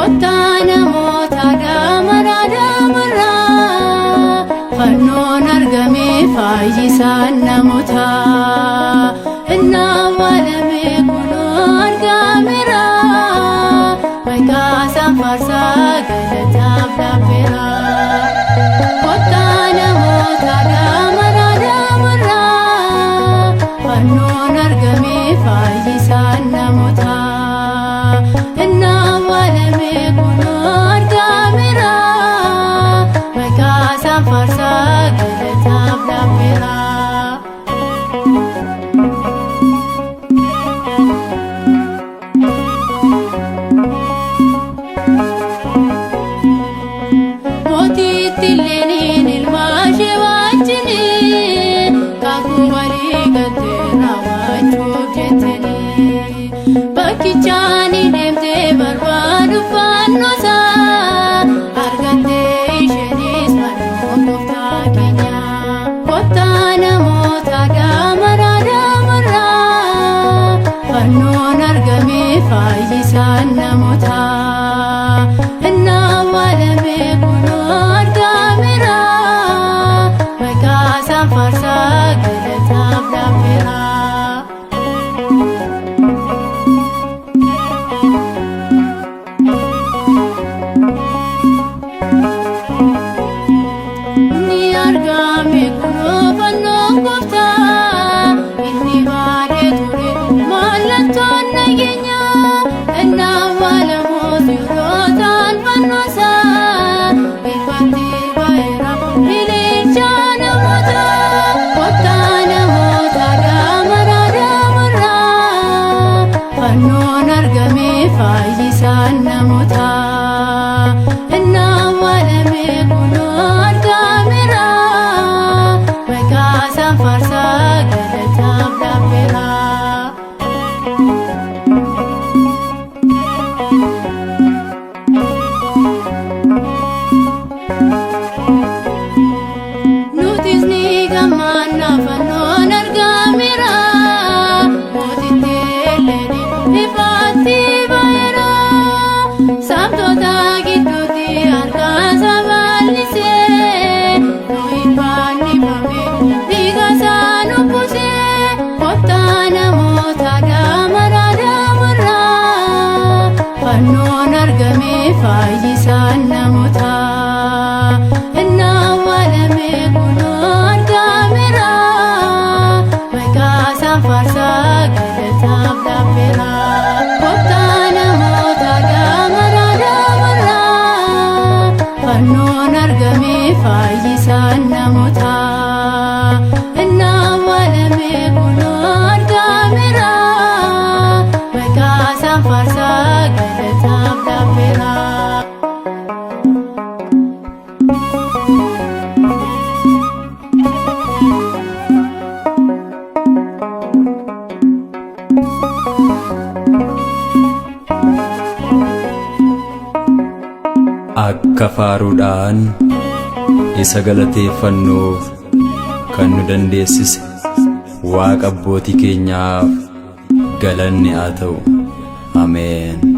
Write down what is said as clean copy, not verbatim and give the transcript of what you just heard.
Kottana mota damara damara fannon argame fayyisan namota inna walame kuno argamira Maikasa farsa galataaf laafira Kottana mota damara damara fannon argame fayyisan namota inna walame kuno argamira Maikasa farsa galataaf laafira Tillinin ilmaashe wajjini kakuu walii galtee raawwachuuf jettani bakkichaani deemtee barbaadu fannosaa argattee isheenis fannoo gooftaa keenya kottaa namoota damara damara fannoon argame fayyisaan namoota inna walame kuno argamira Maikasa farsa galataaf laafira Ni argame kuno fannoon gooftaa inni baadhee ture mallattoon nageenya inna walamoos yerootaan fannoosaa irratti baay'eera ililcha namoota kottaa namoota damara damara fannoon argame fayyisaan namoota inna walame kuno argamira Maikasa farsa galataaf laafira Nutis ni gammanna fannoon argamira mootitti elleeni ifaatti baay'eera saamtota gidduutti harkaasa bal'isee nuyi fannifame dhiigasaa nu buusee kottaa namoota damara damara fannoon argame fayyisaan namoota inna walame kuno argamira Maikasa farsa galataaf laafira kottaa namoota damara damara fannoon argame fayyisaan namoota inna walame kuno argamira Maikasa farsa galataaf laafira Akka faaruudhaan isa galateeffannuuf kan nu dandeessise Waaqa abbootii keenyaaf galanni haa ta'u. Ameen.